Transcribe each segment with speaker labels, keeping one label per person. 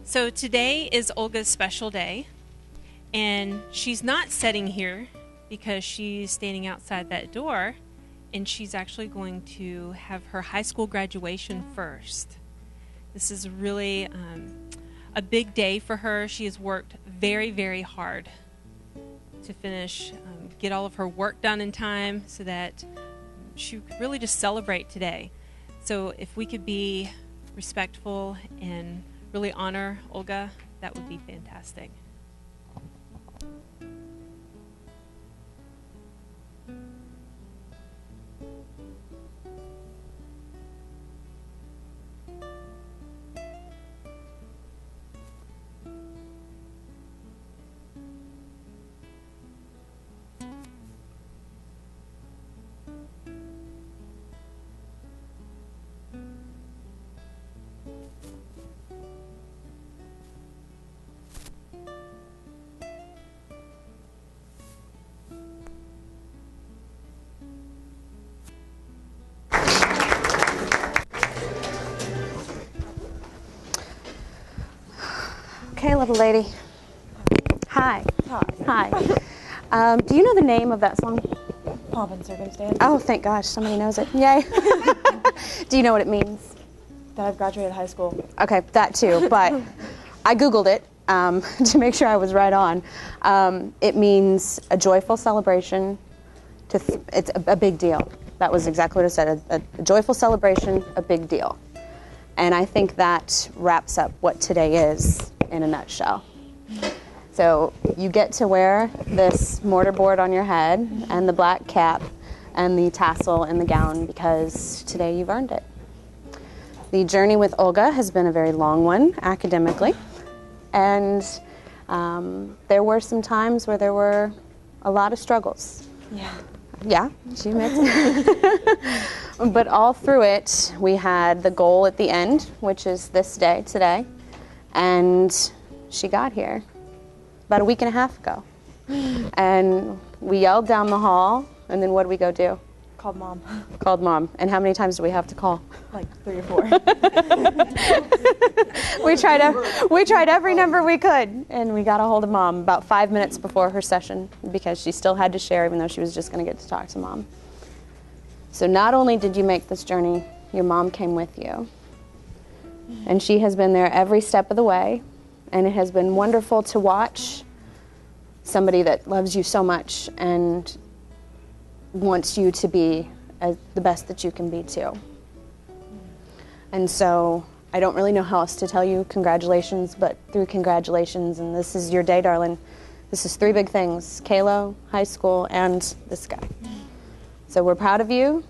Speaker 1: So today is Olga's special day, and she's not sitting here because she's standing outside that door, and she's actually going to have her high school graduation first. This is really a big day for her. She has worked very, very hard to finish, get all of her work done in time so that she could really just celebrate today. So if we could be respectful and really honor Olga, that would be fantastic.
Speaker 2: Okay, little lady. Hi. Hi. Do you know the name of that song?
Speaker 3: Pomp and Circumstance.
Speaker 2: Oh, thank gosh, somebody knows it. Yay. Do you know what it means?
Speaker 3: That I've graduated high school.
Speaker 2: Okay, that too, but I Googled it to make sure I was right on. It means a joyful celebration. It's a big deal. That was exactly what it said, a joyful celebration, a big deal. And I think that wraps up what today is in a nutshell. So you get to wear this mortarboard on your head and the black cap and the tassel in the gown because today you've earned it. The journey with Olga has been a very long one academically, and there were some times where there were a lot of struggles. Yeah, she admits it. But all through it, we had the goal at the end, which is this day, today, and she got here about a week and a half ago. And we yelled down the hall, and then what did we go do?
Speaker 3: Called Mom.
Speaker 2: Called Mom. And how many times do we have to call?
Speaker 3: Like 3 or 4.
Speaker 2: We tried every number we could, and we got a hold of Mom about 5 minutes before her session because she still had to share, even though she was just going to get to talk to Mom. So not only did you make this journey, your mom came with you. And she has been there every step of the way, and it has been wonderful to watch somebody that loves you so much and wants you to be the best that you can be too. And so I don't really know how else to tell you congratulations, but through congratulations, and this is your day, darling. This is 3 big things: Calo, high school, and this guy. So we're proud of you,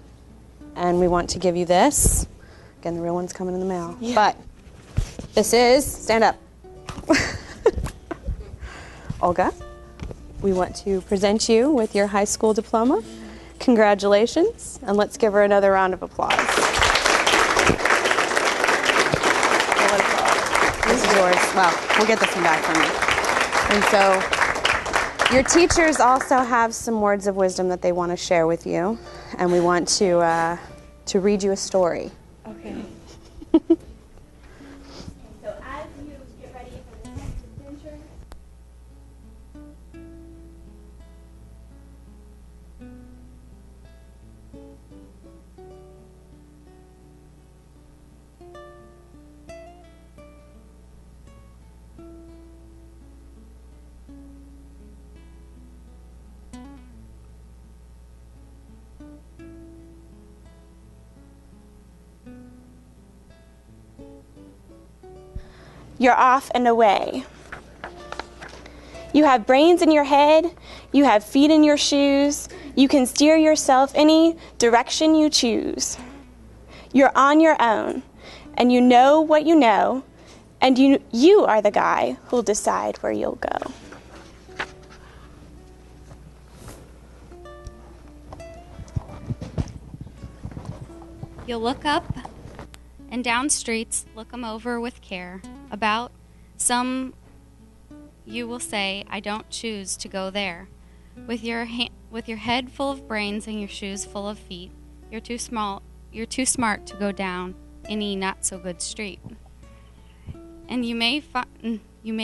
Speaker 2: and we want to give you this. Again, the real one's coming in the mail. Yeah. But this is, stand up. Olga, we want to present you with your high school diploma. Congratulations, and let's give her another round of applause. This is yours. Well, we'll get this one back from you. And so your teachers also have some words of wisdom that they want to share with you, and we want to read you a story.
Speaker 3: Okay.
Speaker 4: So as you get ready for the next adventure,
Speaker 5: you're off and away. You have brains in your head, you have feet in your shoes, you can steer yourself any direction you choose. You're on your own, and you know what you know, and you are the guy who'll decide where you'll go.
Speaker 6: You'll look up and down streets, look 'em over with care. About some you will say, I don't choose to go there. With your head full of brains and your shoes full of feet, you're too smart to go down any not so good street. and you may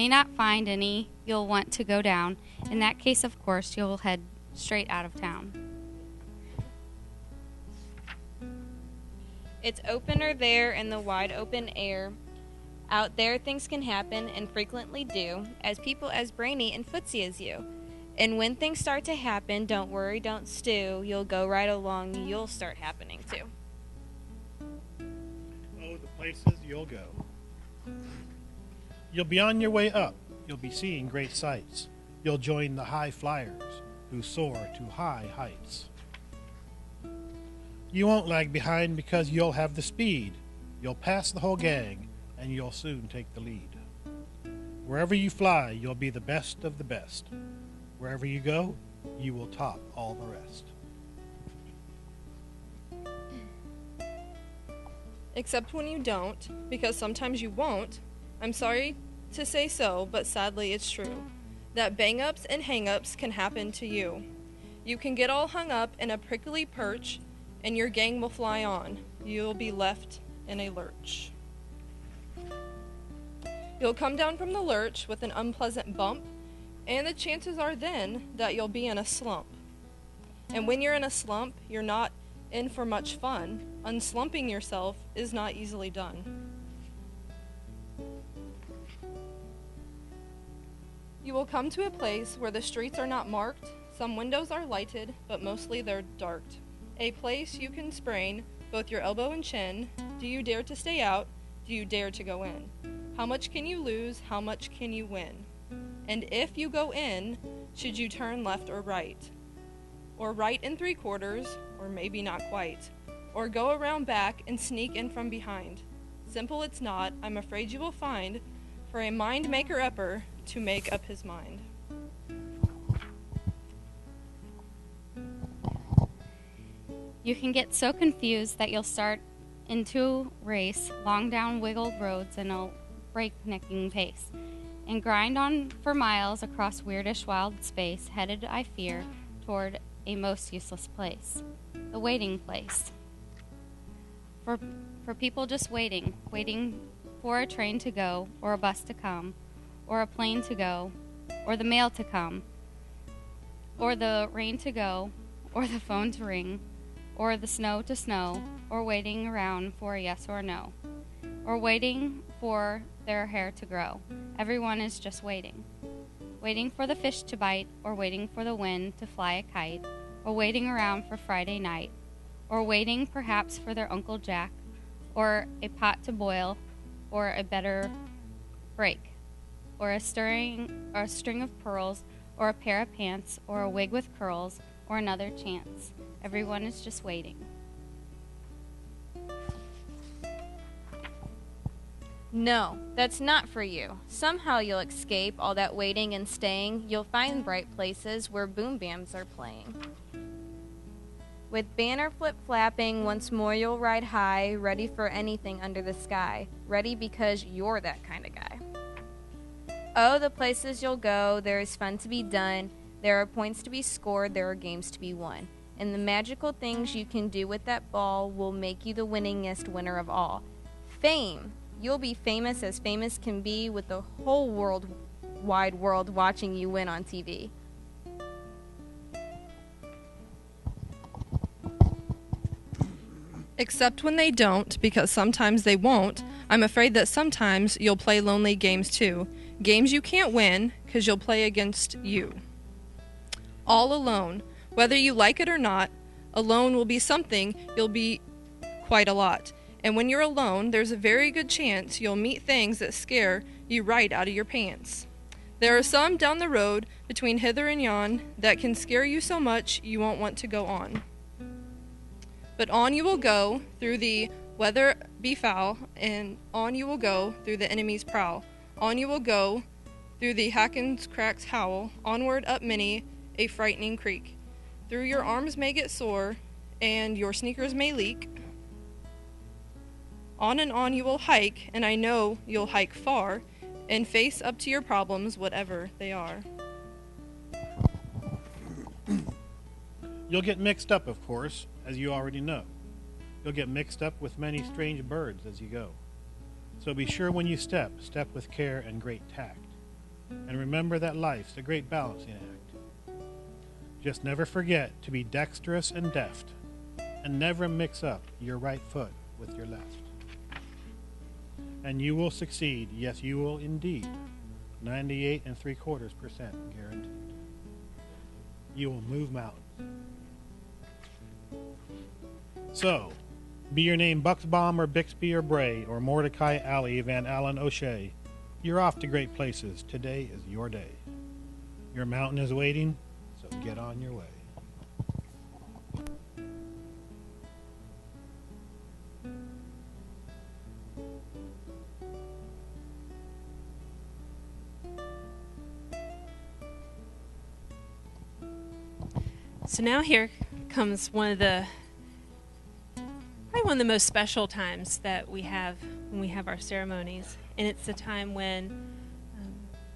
Speaker 6: not find any you'll want to go down. In that case, of course, you'll head straight out of town.
Speaker 7: It's opener there in the wide open air. Out there things can happen, and frequently do, as people as brainy and footsie as you. And when things start to happen, don't worry, don't stew. You'll go right along, you'll start happening too.
Speaker 8: Oh, the places you'll go. You'll be on your way up. You'll be seeing great sights. You'll join the high flyers who soar to high heights. You won't lag behind because you'll have the speed. You'll pass the whole gang, and you'll soon take the lead. Wherever you fly, you'll be the best of the best. Wherever you go, you will top all the rest.
Speaker 9: Except when you don't, because sometimes you won't. I'm sorry to say so, but sadly it's true. That bang-ups and hang-ups can happen to you. You can get all hung up in a prickly perch, and your gang will fly on. You'll be left in a lurch. You'll come down from the lurch with an unpleasant bump, and the chances are then that you'll be in a slump. And when you're in a slump, you're not in for much fun. Unslumping yourself is not easily done. You will come to a place where the streets are not marked. Some windows are lighted, but mostly they're darked. A place you can sprain both your elbow and chin. Do you dare to stay out? Do you dare to go in? How much can you lose? How much can you win? And if you go in, should you turn left or right? Or right and 3/4, or maybe not quite. Or go around back and sneak in from behind. Simple it's not, I'm afraid you will find, for a mind maker-upper to make up his mind.
Speaker 6: You can get so confused that you'll start into race long down wiggled roads in a breaknecking pace, and grind on for miles across weirdish wild space, headed, I fear, toward a most useless place, the waiting place. For people just waiting for a train to go, or a bus to come, or a plane to go, or the mail to come, or the rain to go, or the phone to ring, or the snow to snow, or waiting around for a yes or no, or waiting for their hair to grow. Everyone is just waiting. Waiting for the fish to bite, or waiting for the wind to fly a kite, or waiting around for Friday night, or waiting perhaps for their Uncle Jack, or a pot to boil, or a better break, or a string of pearls, or a pair of pants, or a wig with curls, or another chance. Everyone is just waiting.
Speaker 7: No, that's not for you. Somehow you'll escape all that waiting and staying. You'll find bright places where boom bams are playing. With banner flip-flapping, once more you'll ride high, ready for anything under the sky. Ready because you're that kind of guy. Oh, the places you'll go, there is fun to be done. There are points to be scored, there are games to be won. And the magical things you can do with that ball will make you the winningest winner of all. Fame! You'll be famous as famous can be, with the whole wide world watching you win on TV.
Speaker 9: Except when they don't, because sometimes they won't. I'm afraid that sometimes you'll play lonely games too. Games you can't win, because you'll play against you. All alone. Whether you like it or not, alone will be something you'll be quite a lot. And when you're alone, there's a very good chance you'll meet things that scare you right out of your pants. There are some down the road between hither and yon that can scare you so much you won't want to go on. But on you will go through the weather be foul, and on you will go through the enemy's prowl. On you will go through the Hacken's cracks howl, onward up many a frightening creek. Through your arms may get sore, and your sneakers may leak. On and on you will hike, and I know you'll hike far, and face up to your problems, whatever they are.
Speaker 8: You'll get mixed up, of course, as you already know. You'll get mixed up with many strange birds as you go. So be sure when you step with care and great tact. And remember that life's a great balancing act. Just never forget to be dexterous and deft, and never mix up your right foot with your left. And you will succeed, yes, you will indeed. 98.75% guaranteed. You will move mountains. So, be your name Buxbaum or Bixby or Bray or Mordecai Alley Van Allen O'Shea, you're off to great places. Today is your day. Your mountain is waiting, so get on your way.
Speaker 1: So now here comes probably one of the most special times that we have when we have our ceremonies. And it's the time when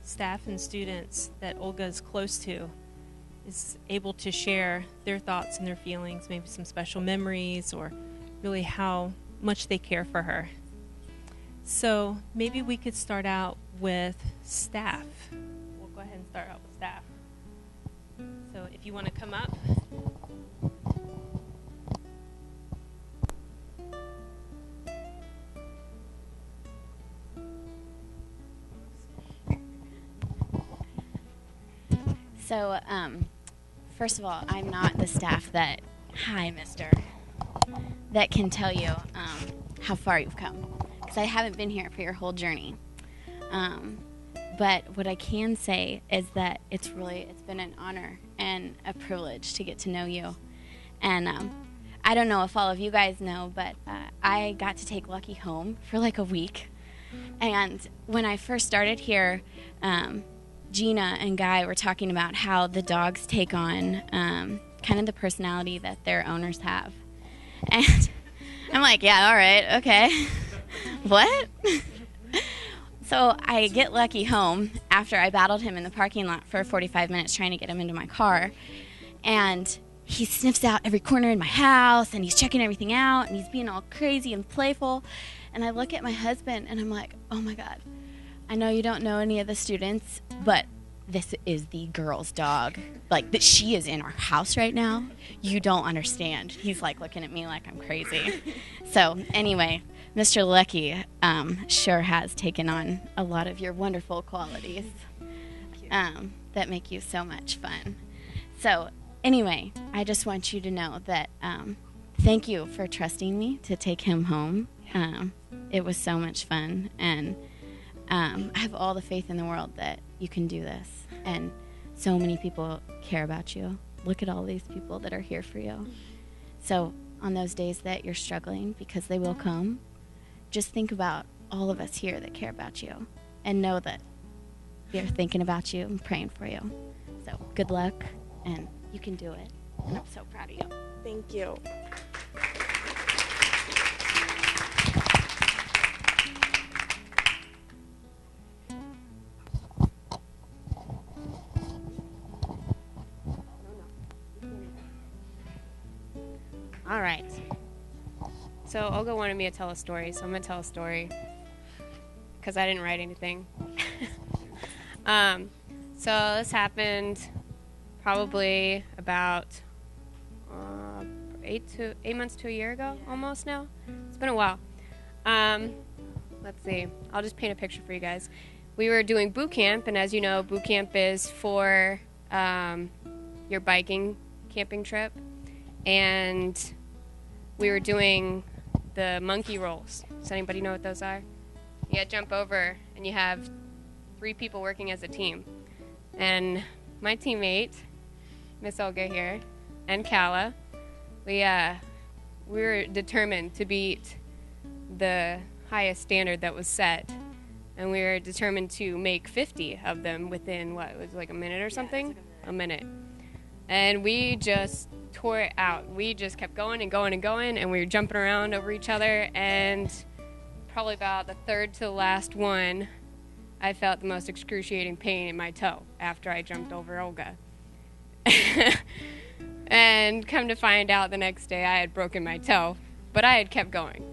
Speaker 1: staff and students that Olga is close to is able to share their thoughts and their feelings, maybe some special memories, or really how much they care for her. So maybe we could start out with staff. We'll go ahead and start out with staff. So if you want to come up.
Speaker 10: So, first of all, I'm not the staff that, hi, mister, that can tell you how far you've come, because I haven't been here for your whole journey. But what I can say is that it's been an honor and a privilege to get to know you. And I don't know if all of you guys know, but I got to take Lucky home for like a week. And when I first started here, Gina and Guy were talking about how the dogs take on kind of the personality that their owners have. And I'm like, yeah, all right, okay. What? So I get Lucky home after I battled him in the parking lot for 45 minutes trying to get him into my car. And he sniffs out every corner in my house, and he's checking everything out, and he's being all crazy and playful. And I look at my husband, and I'm like, oh, my God. I know you don't know any of the students, but this is the girl's dog. Like, she is in our house right now. You don't understand. He's, like, looking at me like I'm crazy. So, anyway, Mr. Lucky sure has taken on a lot of your wonderful qualities that make you so much fun. So, anyway, I just want you to know that thank you for trusting me to take him home. It was so much fun, and I have all the faith in the world that you can do this, and so many people care about you. Look at all these people that are here for you. So on those days that you're struggling, because they will come, just think about all of us here that care about you, and know that they're thinking about you and praying for you. So good luck, and you can do it, and I'm so proud of you.
Speaker 5: Thank you.
Speaker 11: All right. So Olga wanted me to tell a story, so I'm going to tell a story because I didn't write anything. So this happened probably about 8 months to a year ago, almost now. It's been a while. Let's see. I'll just paint a picture for you guys. We were doing boot camp, and as you know, boot camp is for your biking camping trip. And we were doing the monkey rolls. Does anybody know what those are? You jump over, and you have 3 people working as a team. And my teammate, Miss Olga here, and Calo, we were determined to beat the highest standard that was set. And we were determined to make 50 of them within, what, it was like a minute or something? Like a minute. And we just tore it out. We just kept going and going and going, and we were jumping around over each other, and probably about the third to the last one, I felt the most excruciating pain in my toe after I jumped over Olga. And come to find out the next day I had broken my toe, but I had kept going.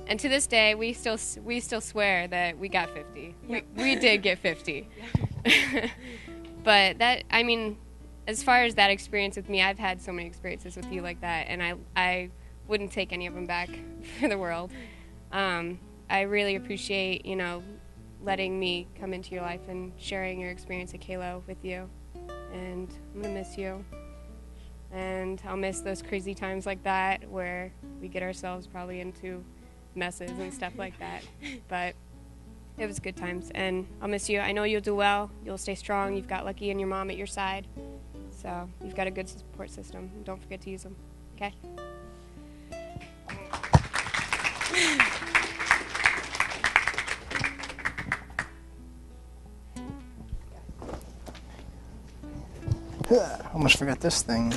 Speaker 11: And to this day, we still swear that we got 50. We did get 50. But that, I mean, as far as that experience with me, I've had so many experiences with you like that, and I wouldn't take any of them back for the world. I really appreciate, you know, letting me come into your life and sharing your experience at Calo with you. And I'm going to miss you. And I'll miss those crazy times like that where we get ourselves probably into messes and stuff like that. But it was good times, and I'll miss you. I know you'll do well. You'll stay strong. You've got Lucky and your mom at your side. So you've got a good support system. Don't forget to use them. Okay?
Speaker 12: Almost forgot this thing.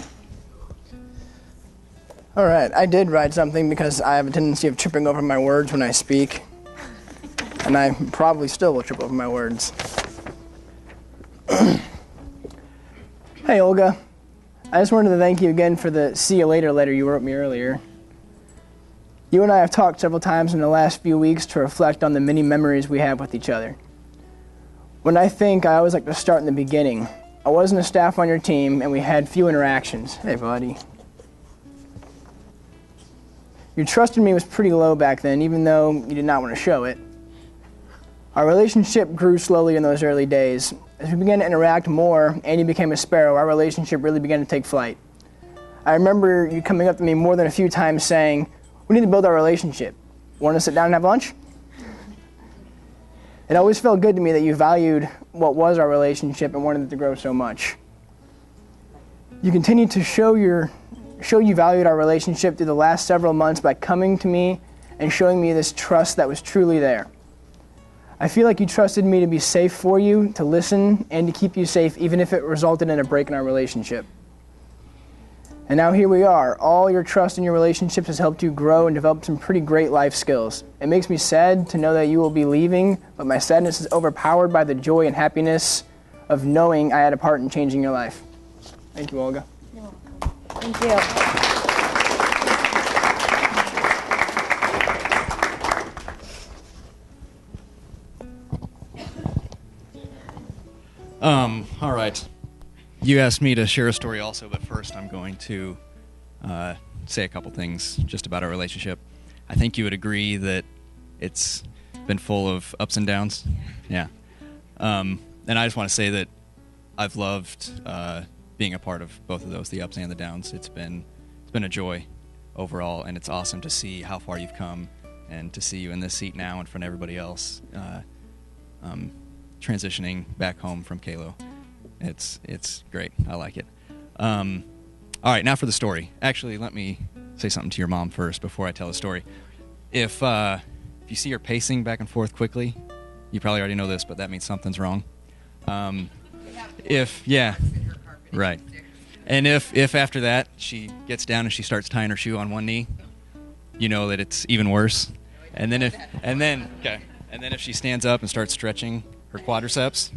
Speaker 12: All right, I did write something because I have a tendency of tripping over my words when I speak. And I probably still will trip over my words. Hey, Olga. I just wanted to thank you again for the see you later letter you wrote me earlier. You and I have talked several times in the last few weeks to reflect on the many memories we have with each other. When I think, I always like to start in the beginning. I wasn't a staff on your team, and we had few interactions. Hey, buddy. Your trust in me was pretty low back then, even though you did not want to show it. Our relationship grew slowly in those early days. As we began to interact more and you became a sparrow, our relationship really began to take flight. I remember you coming up to me more than a few times saying, "We need to build our relationship. Want to sit down and have lunch?" It always felt good to me that you valued what was our relationship and wanted it to grow so much. You continued to show you valued our relationship through the last several months by coming to me and showing me this trust that was truly there. I feel like you trusted me to be safe for you, to listen, and to keep you safe, even if it resulted in a break in our relationship. And now here we are. All your trust in your relationships has helped you grow and develop some pretty great life skills. It makes me sad to know that you will be leaving, but my sadness is overpowered by the joy and happiness of knowing I had a part in changing your life. Thank you, Olga.
Speaker 3: You're welcome. Thank you.
Speaker 13: All right. You asked me to share a story also, but first I'm going to say a couple things just about our relationship. I think you would agree that it's been full of ups and downs. Yeah. And I just want to say that I've loved being a part of both of those, the ups and the downs. It's been a joy overall, and it's awesome to see how far you've come and to see you in this seat now in front of everybody else, transitioning back home from Calo. It's great. I like it. All right, now for the story. Actually, let me say something to your mom first before I tell the story. If you see her pacing back and forth quickly, you probably already know this, but that means something's wrong. Right. And if after that she gets down and she starts tying her shoe on one knee, you know that it's even worse. And then if she stands up and starts stretching her quadriceps,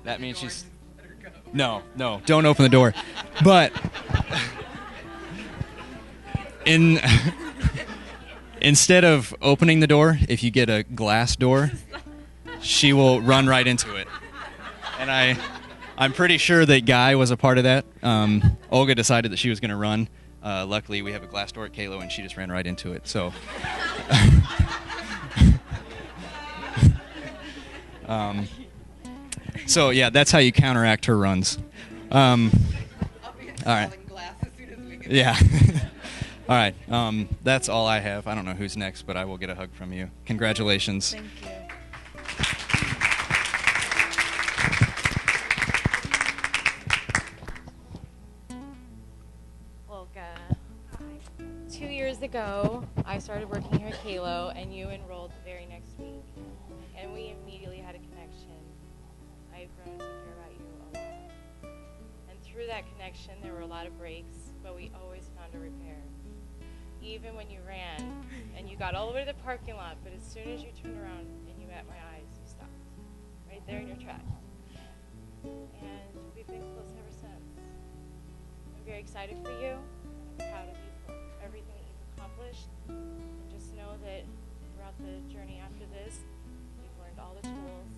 Speaker 13: that means she's... No, don't open the door. But instead of opening the door, if you get a glass door, she will run right into it. And I'm pretty sure that Guy was a part of that. Olga decided that she was going to run. Luckily, we have a glass door at Calo, and she just ran right into it. So... So yeah, that's how you counteract her runs. All right. Yeah. All right. That's all I have. I don't know who's next, but I will get a hug from you. Congratulations.
Speaker 3: Thank you.
Speaker 14: Olga, 2 years ago, I started working here at Calo, and you enrolled the very next week, and we immediately had a connection. I've grown to care about you a lot. And through that connection, there were a lot of breaks, but we always found a repair. Even when you ran, and you got all the way to the parking lot, but as soon as you turned around and you met my eyes, you stopped. Right there in your tracks. And we've been close ever since. I'm very excited for you. I'm proud of you for everything that you've accomplished. And just know that throughout the journey after this. You've learned all the tools.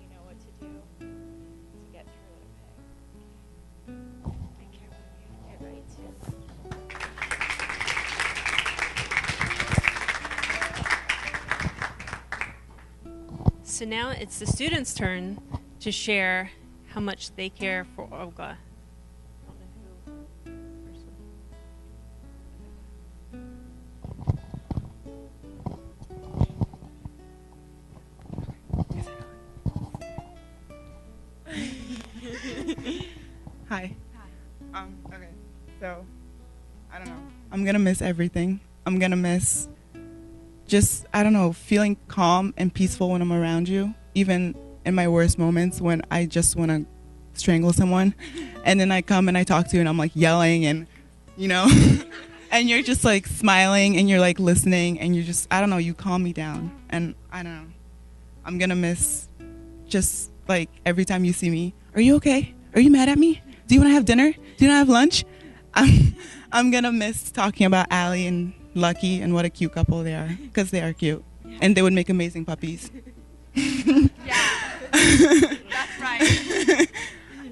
Speaker 14: You know what to do to get through it, okay? I care about you. Get ready to.
Speaker 1: So now it's the students' turn to share how much they care for Olga.
Speaker 15: Hi. Okay. So, I don't know. I'm going to miss everything. I'm going to miss just, I don't know, feeling calm and peaceful when I'm around you, even in my worst moments when I just want to strangle someone. And then I come and I talk to you and I'm like yelling and, you know, and you're just like smiling and you're like listening and you're just, I don't know, you calm me down. And I don't know. I'm going to miss just like every time you see me, are you okay? Are you mad at me? Do you want to have dinner? Do you want to have lunch? I'm going to miss talking about Allie and Lucky and what a cute couple they are, because they are cute. And they would make amazing puppies.
Speaker 14: Yeah, that's right.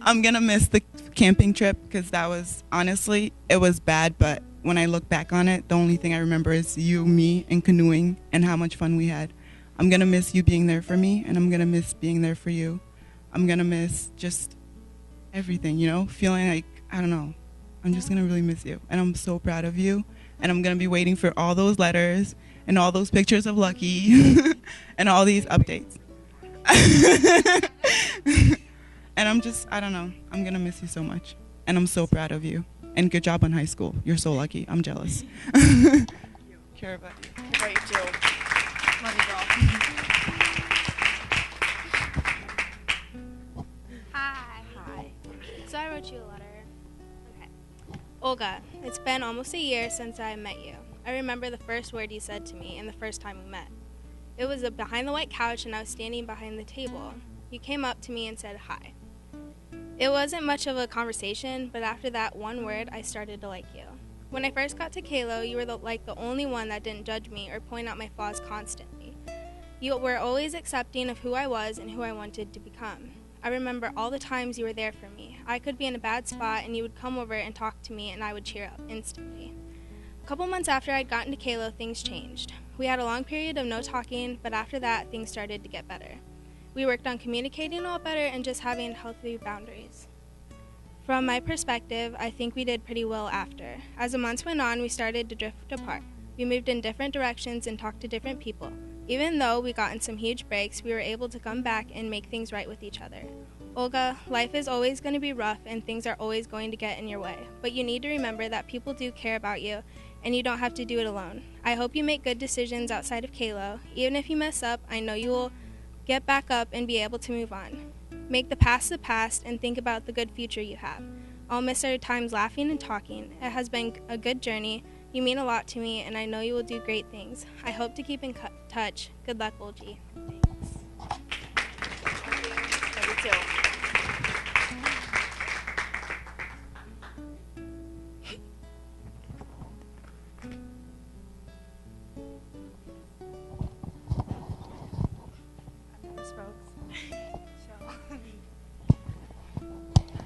Speaker 15: I'm going to miss the camping trip because that was, honestly, it was bad. But when I look back on it, the only thing I remember is you, me, and canoeing and how much fun we had. I'm going to miss you being there for me, and I'm going to miss being there for you. I'm going to miss just everything, you know, feeling like, I don't know, I'm just going to really miss you. And I'm so proud of you. And I'm going to be waiting for all those letters and all those pictures of Lucky and all these updates. And I'm just, I don't know, I'm going to miss you so much. And I'm so proud of you. And good job on high school. You're so lucky. I'm jealous. Care about you.
Speaker 14: Care about you too. Love you, girl.
Speaker 16: Hi. So I wrote you a letter. Okay. Olga, it's been almost a year since I met you. I remember the first word you said to me and the first time we met. It was behind the white couch and I was standing behind the table. You came up to me and said hi. It wasn't much of a conversation, but after that one word, I started to like you. When I first got to Calo, you were the only one that didn't judge me or point out my flaws constantly. You were always accepting of who I was and who I wanted to become. I remember all the times you were there for me. I could be in a bad spot and you would come over and talk to me and I would cheer up instantly. A couple months after I'd gotten to Calo, things changed. We had a long period of no talking, but after that, things started to get better. We worked on communicating a lot better and just having healthy boundaries. From my perspective, I think we did pretty well after. As the months went on, we started to drift apart. We moved in different directions and talked to different people. Even though we got in some huge breaks, we were able to come back and make things right with each other. Olga, life is always going to be rough and things are always going to get in your way. But you need to remember that people do care about you and you don't have to do it alone. I hope you make good decisions outside of Calo. Even if you mess up, I know you will get back up and be able to move on. Make the past and think about the good future you have. I'll miss our times laughing and talking. It has been a good journey. You mean a lot to me, and I know you will do great things. I hope to keep in touch. Good luck, Olgie. Thanks.
Speaker 14: Love you too.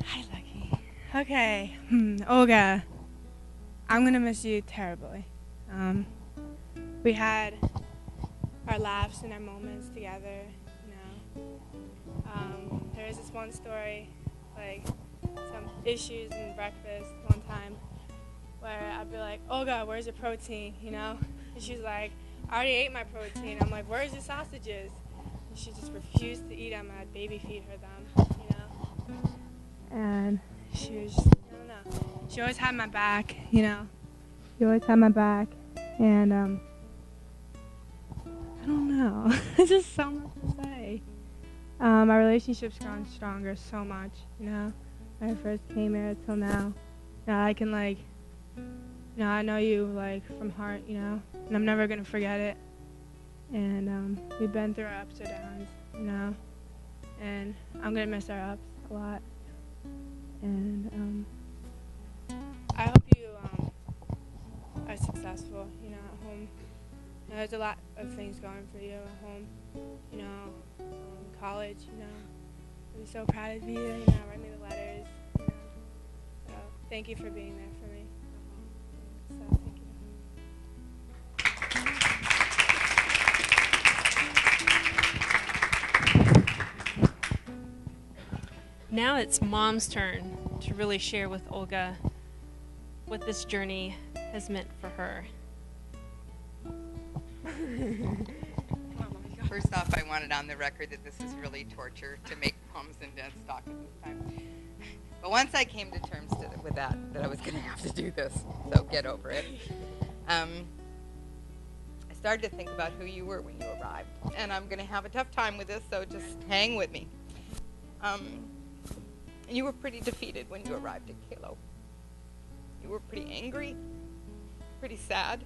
Speaker 17: Hi, Lucky. Okay, Olga, I'm gonna miss you terribly. We had our laughs and our moments together, you know. There was this one story, like some issues in breakfast one time, where I'd be like, Olga, where's the protein, you know? And she's like, I already ate my protein. I'm like, where's the sausages? And she just refused to eat them. I'd baby feed her them, you know? And she was just, I don't know. She always had my back, you know? She always had my back. And, I don't know. It's just so much to say. My relationship's grown stronger so much, you know? When I first came here till now. Now I can, like, you know, I know you, like, from heart, you know? And I'm never gonna forget it. And, we've been through our ups or downs, you know? And I'm gonna miss our ups a lot. And, I hope you, are successful, you know, at home. there's a lot of things going for you at home, college, I'm so proud of you, write me the letters, so thank you for being there for me. So thank you.
Speaker 1: Now it's Mom's turn to really share with Olga what this journey has meant for her.
Speaker 18: First off, I wanted on the record that this is really torture to make moms and dads talk at this time. But once I came to terms with that I was going to have to do this, so get over it. I started to think about who you were when you arrived, and I'm going to have a tough time with this, so just hang with me. You were pretty defeated when you arrived at Calo. You were pretty angry, pretty sad,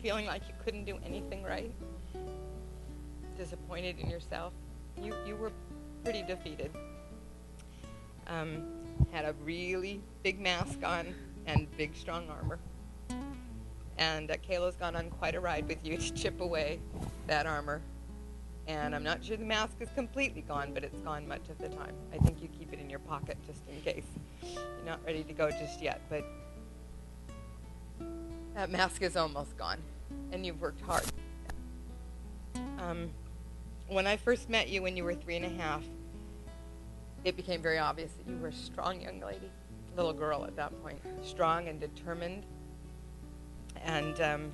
Speaker 18: feeling like you couldn't do anything right, disappointed in yourself. You were pretty defeated. Had a really big mask on and big strong armor. And Calo's gone on quite a ride with you to chip away that armor. And I'm not sure the mask is completely gone, but it's gone much of the time. I think you keep it in your pocket just in case. You're not ready to go just yet, but that mask is almost gone, and you've worked hard. When I first met you when you were 3.5, it became very obvious that you were a strong young lady, little girl at that point, strong and determined. And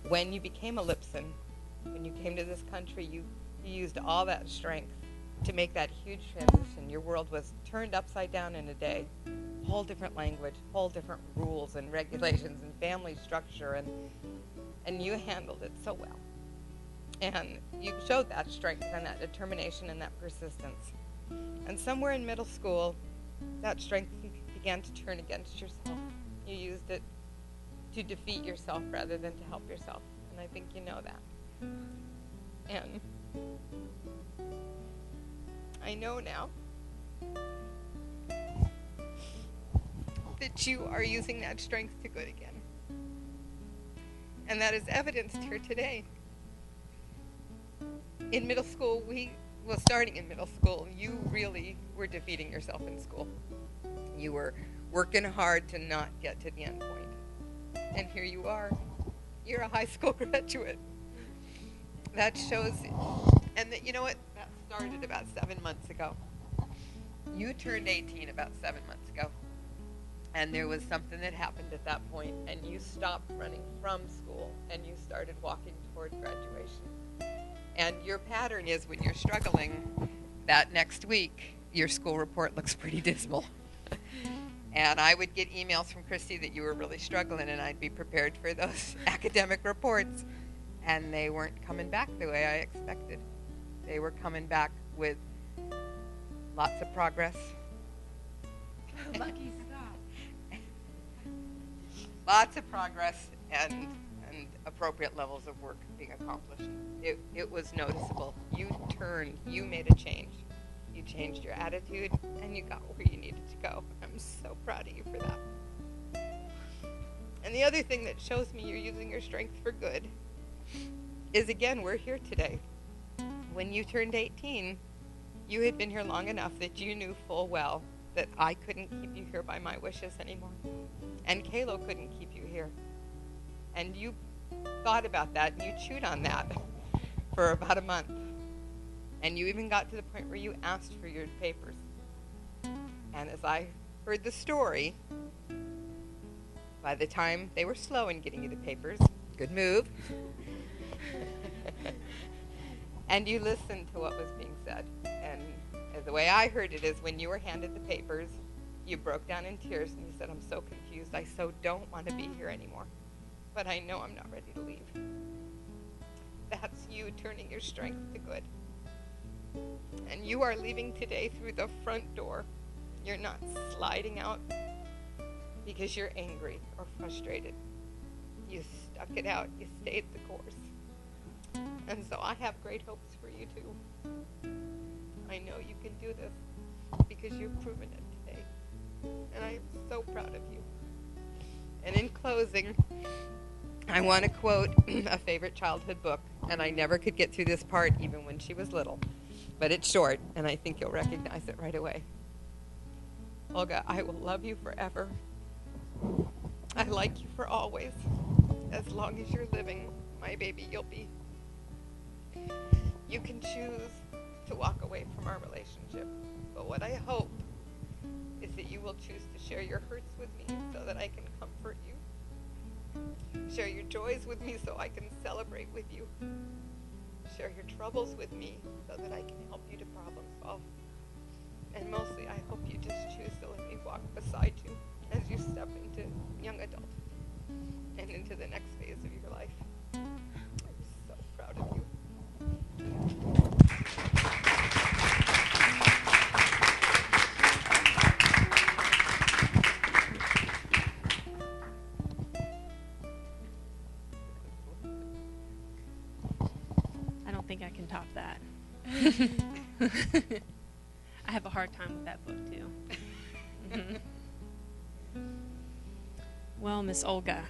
Speaker 18: when you became a Lipson, when you came to this country, you used all that strength to make that huge transition. Your world was turned upside down in a day. Whole different language, whole different rules and regulations and family structure, and you handled it so well. And you showed that strength and that determination and that persistence. And somewhere in middle school, that strength began to turn against yourself. You used it to defeat yourself rather than to help yourself. And I think you know that. And I know now that you are using that strength to good again. And that is evidenced here today. In middle school, starting in middle school, you really were defeating yourself in school. You were working hard to not get to the end point. And here you are. You're a high school graduate. That shows, and that, you know what? That started about 7 months ago. You turned 18 about 7 months ago. And there was something that happened at that point, and you stopped running from school, and you started walking toward graduation. And your pattern is when you're struggling, that next week, your school report looks pretty dismal. And I would get emails from Christy that you were really struggling, and I'd be prepared for those academic reports. And they weren't coming back the way I expected. They were coming back with lots of progress.
Speaker 14: Lucky stop.
Speaker 18: Lots of progress and appropriate levels of work being accomplished. It was noticeable. You turned, you made a change. You changed your attitude, and you got where you needed to go. I'm so proud of you for that. And the other thing that shows me you're using your strength for good is, again, we're here today. When you turned 18, you had been here long enough that you knew full well that I couldn't keep you here by my wishes anymore. And Calo couldn't keep you here. And you thought about that, and you chewed on that for about a month. And you even got to the point where you asked for your papers. And as I heard the story, by the time they were slow in getting you the papers, good move, and you listened to what was being said. And the way I heard it is when you were handed the papers, you broke down in tears and you said, "I'm so confused. I so don't want to be here anymore. But I know I'm not ready to leave." That's you turning your strength to good. And you are leaving today through the front door. You're not sliding out because you're angry or frustrated. You stuck it out. You stayed the course. And so I have great hopes for you too. I know you can do this because you've proven it today. And I am so proud of you. And in closing, I want to quote a favorite childhood book, and I never could get through this part even when she was little. But it's short, and I think you'll recognize it right away. Olga, I will love you forever. I like you for always. As long as you're living, my baby, you'll be. You can choose to walk away from our relationship, but what I hope is that you will choose to share your hurts with me so that I can comfort you. Share your joys with me so I can celebrate with you. Share your troubles with me so that I can help you to problem solve. And mostly, I hope you just choose to let me walk beside you as you step into young adulthood and into the next phase of your life. I'm so proud of you.
Speaker 1: I don't think I can top that. I have a hard time with that book, too. Mhm. Well, Miss Olga,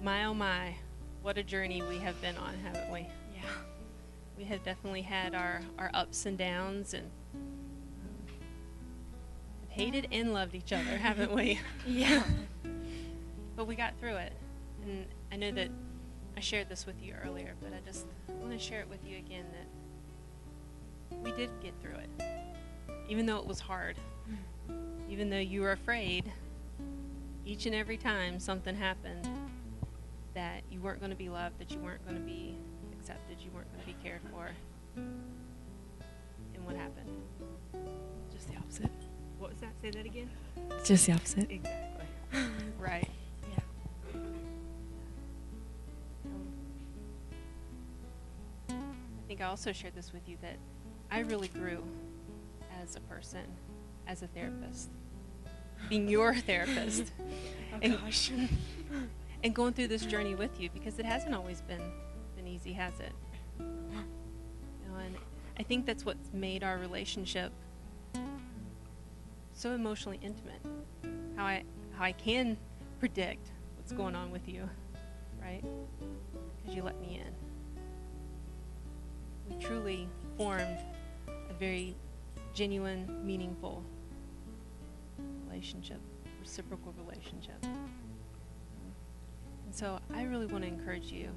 Speaker 1: my oh my, what a journey we have been on, haven't we? Yeah. We have definitely had our ups and downs, and have hated and loved each other, haven't we?
Speaker 14: Yeah.
Speaker 1: But we got through it. And I know that I shared this with you earlier, but I just want to share it with you again that we did get through it. Even though it was hard. Even though you were afraid each and every time something happened that you weren't going to be loved, that you weren't going to be accepted, you weren't going to be cared for. And what happened?
Speaker 14: Just the opposite.
Speaker 1: What was that? Say that again?
Speaker 14: Just the opposite.
Speaker 1: Exactly. Right.
Speaker 14: Yeah.
Speaker 1: I think I also shared this with you that I really grew as a person, as a therapist, being your therapist,
Speaker 14: Gosh.
Speaker 1: and going through this journey with you, because it hasn't always been easy, has it? And I think that's what's made our relationship so emotionally intimate. How I can predict what's going on with you, right? Because you let me in. We truly formed a very genuine, meaningful relationship, reciprocal relationship. And so I really want to encourage you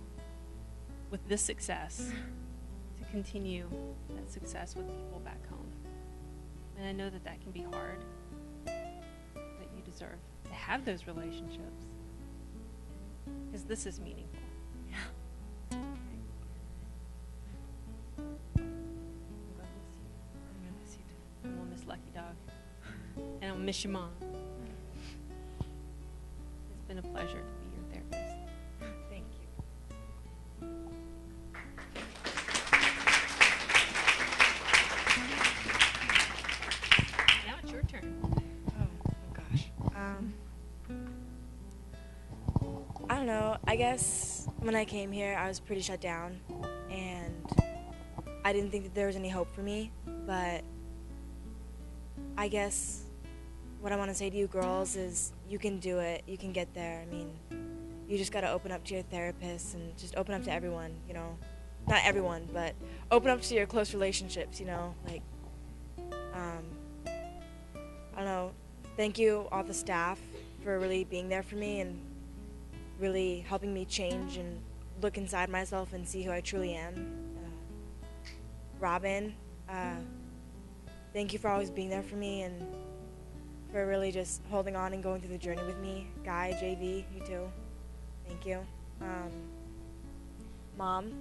Speaker 1: with this success to continue that success with people back home. And I know that that can be hard, but you deserve to have those relationships because this is meaningful. I'm gonna miss Lucky Dog. And I'll miss your mom. It's been a pleasure to be your therapist.
Speaker 14: Thank you.
Speaker 1: Now it's your turn.
Speaker 14: Oh gosh. I don't know. I guess when I came here, I was pretty shut down, and I didn't think that there was any hope for me, but I guess what I want to say to you girls is you can do it. You can get there. I mean, you just got to open up to your therapist and just open up to everyone, you know. Not everyone, but open up to your close relationships, you know. Like, I don't know. Thank you, all the staff, for really being there for me and really helping me change and look inside myself and see who I truly am. Robin, thank you for always being there for me and for really just holding on and going through the journey with me. Guy, JV, you too. Thank you. Mom,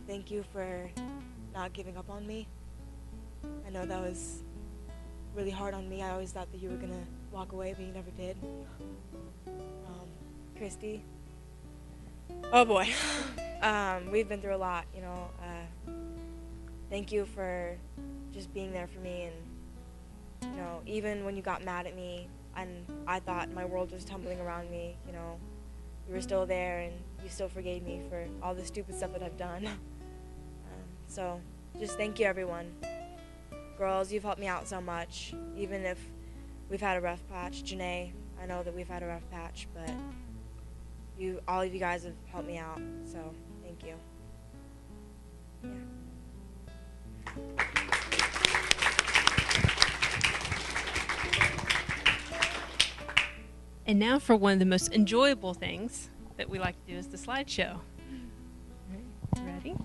Speaker 14: thank you for not giving up on me. I know that was really hard on me. I always thought that you were going to walk away, but you never did. Christy. Oh boy. We've been through a lot, you know. Thank you for just being there for me, and you know, even when you got mad at me and I thought my world was tumbling around me, you know, you were still there and you still forgave me for all the stupid stuff that I've done. So just thank you, everyone. Girls, you've helped me out so much, even if we've had a rough patch. Janae, I know that we've had a rough patch, but
Speaker 19: All of you guys have helped me out, so thank you.
Speaker 1: And now for one of the most enjoyable things that we like to do is the slideshow. Ready?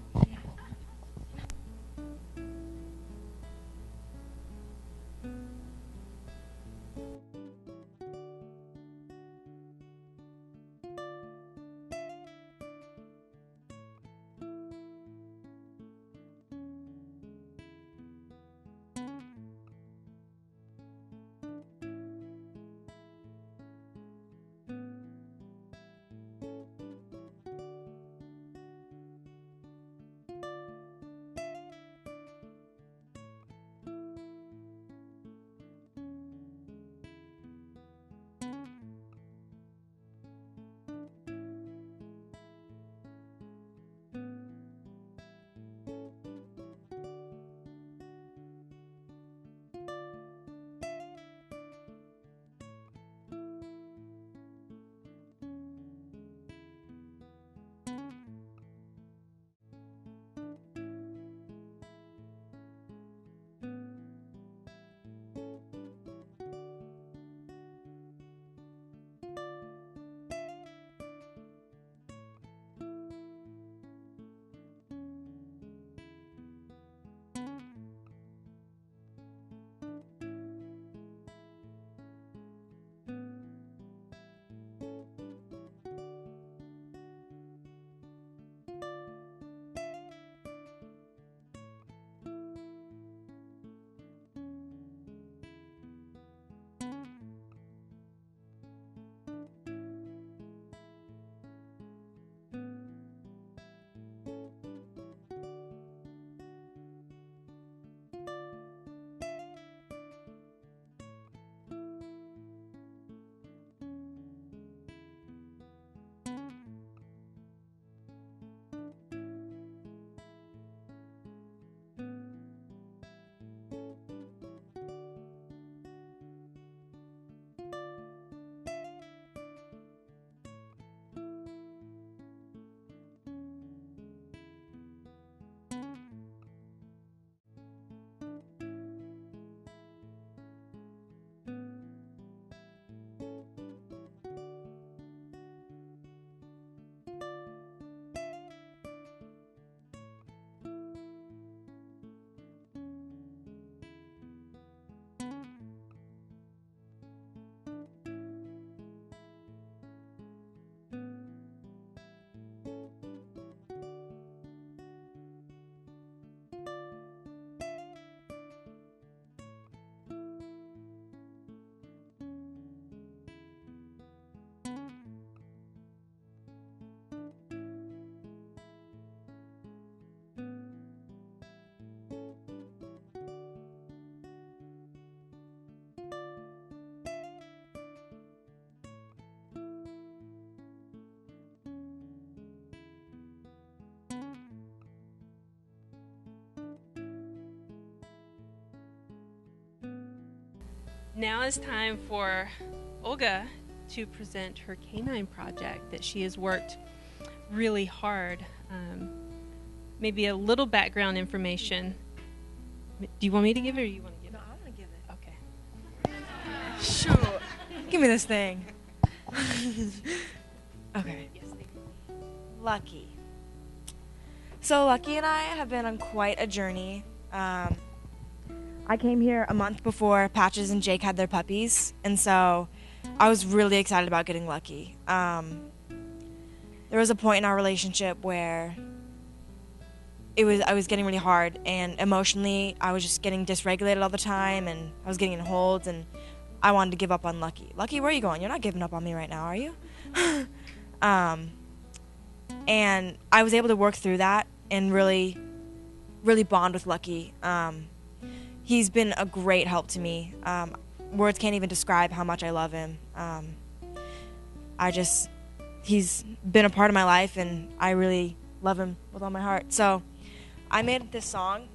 Speaker 1: Now it's time for Olga to present her Canine project that she has worked really hard. Maybe a little background information. Do you want me to give it or you want to give it?
Speaker 19: No, I want to give it.
Speaker 1: Okay.
Speaker 19: Shoot. Give me this thing. Okay. Lucky. So Lucky and I have been on quite a journey. I came here a month before Patches and Jake had their puppies, and so I was really excited about getting Lucky. There was a point in our relationship where I was getting really hard, and emotionally I was just getting dysregulated all the time, and I was getting in holds, and I wanted to give up on Lucky. Lucky, where are you going? You're not giving up on me right now, are you? And I was able to work through that and really, really bond with Lucky. He's been a great help to me. Words can't even describe how much I love him. He's been a part of my life, and I really love him with all my heart. So I made this song.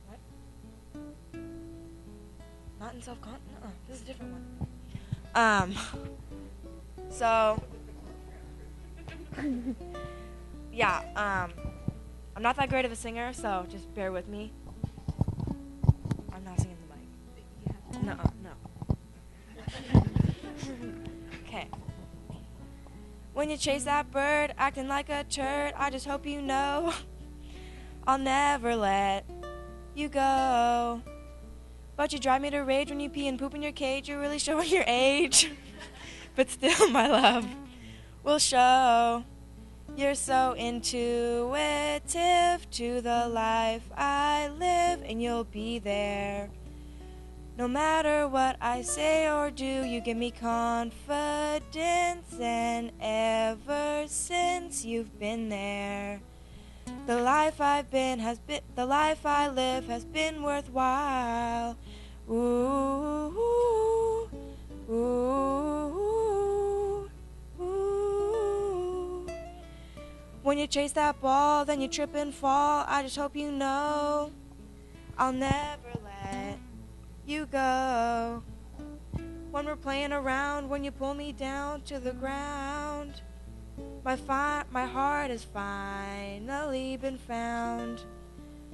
Speaker 19: What? Not in self-confidence? This is a different one. So, yeah, I'm not that great of a singer, so just bear with me. I'm not singing the mic. No. Okay. When you chase that bird, acting like a turd, I just hope you know I'll never let you go. But you drive me to rage when you pee and poop in your cage. You're really showing your age. But still, my love will show. You're so intuitive to the life I live, and you'll be there. No matter what I say or do, you give me confidence, and ever since you've been there, the life I live has been worthwhile. Ooh, ooh, ooh, ooh. When you chase that ball, then you trip and fall. I just hope you know I'll never let you go. When we're playing around, when you pull me down to the ground, my heart has finally been found.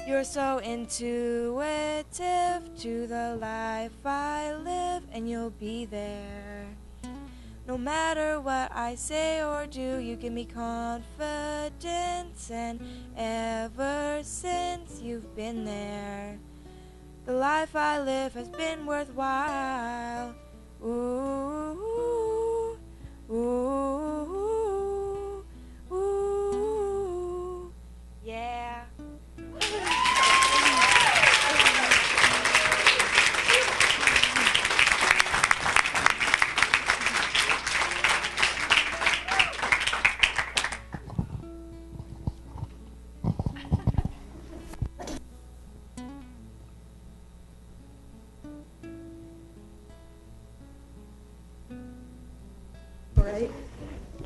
Speaker 19: You're so intuitive to the life I live, and you'll be there. No matter what I say or do, you give me confidence, and ever since you've been there, the life I live has been worthwhile. Ooh, ooh, ooh, ooh, yeah.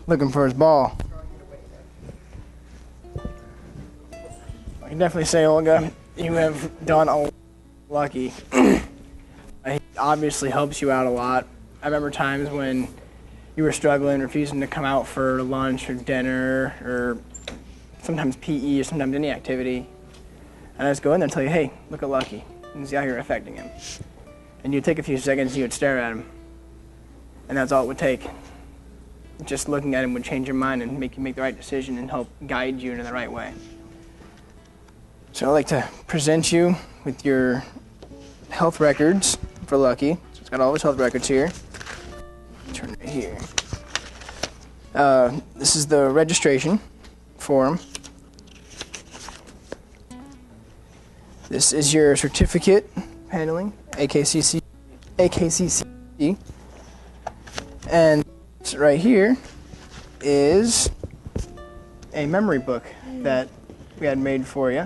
Speaker 12: Looking for his ball. I can definitely say, Olga, you have done a lucky. He obviously helps you out a lot. I remember times when you were struggling, refusing to come out for lunch or dinner, or sometimes PE, or sometimes any activity. And I just go in there and tell you, hey, look at Lucky, and see how you're affecting him. And you'd take a few seconds and you would stare at him. And that's all it would take. Just looking at him would change your mind and make you make the right decision and help guide you in the right way. So I'd like to present you with your health records for Lucky. So it's got all his health records here. Turn it here. This is the registration form. This is your certificate handling, AKCC. And right here is a memory book that we had made for you.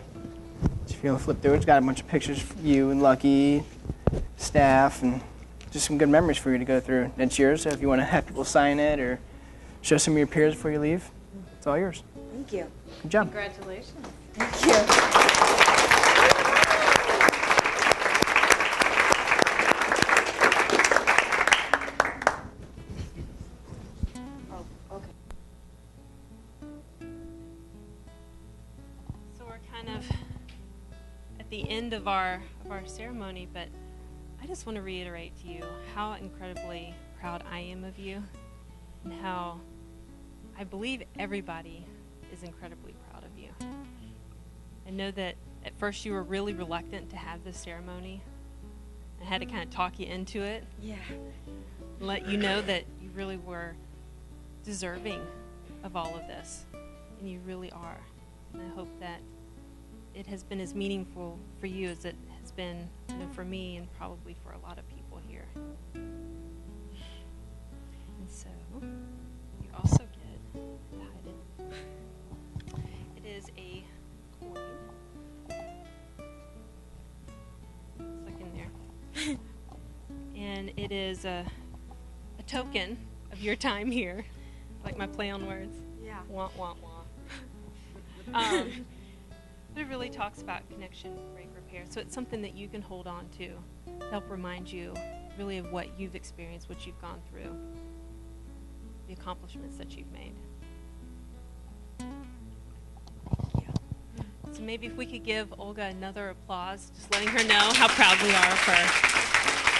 Speaker 12: So if you want to flip through it, it's got a bunch of pictures of you and Lucky, staff, and just some good memories for you to go through. It's yours, so if you want to have people sign it or show some of your peers before you leave, it's all yours.
Speaker 3: Thank you.
Speaker 12: Good job.
Speaker 3: Congratulations. Thank you.
Speaker 1: The end of our ceremony, but I just want to reiterate to you how incredibly proud I am of you, and how I believe everybody is incredibly proud of you. I know that at first you were really reluctant to have this ceremony. I had to kind of talk you into it.
Speaker 19: Yeah.
Speaker 1: Let you know that you really were deserving of all of this, and you really are. And I hope that it has been as meaningful for you as it has been, for me and probably for a lot of people here. And so, you also get, hide it. It is a coin. It's like in there. And it is a token of your time here. Like my play on words.
Speaker 19: Yeah.
Speaker 1: Wah, wah, wah. But it really talks about connection, break, repair. So it's something that you can hold on to help remind you really of what you've experienced, what you've gone through. Be a accomplishments that you've made. So maybe if we could give Olga another applause, just letting her know how proud we are of her.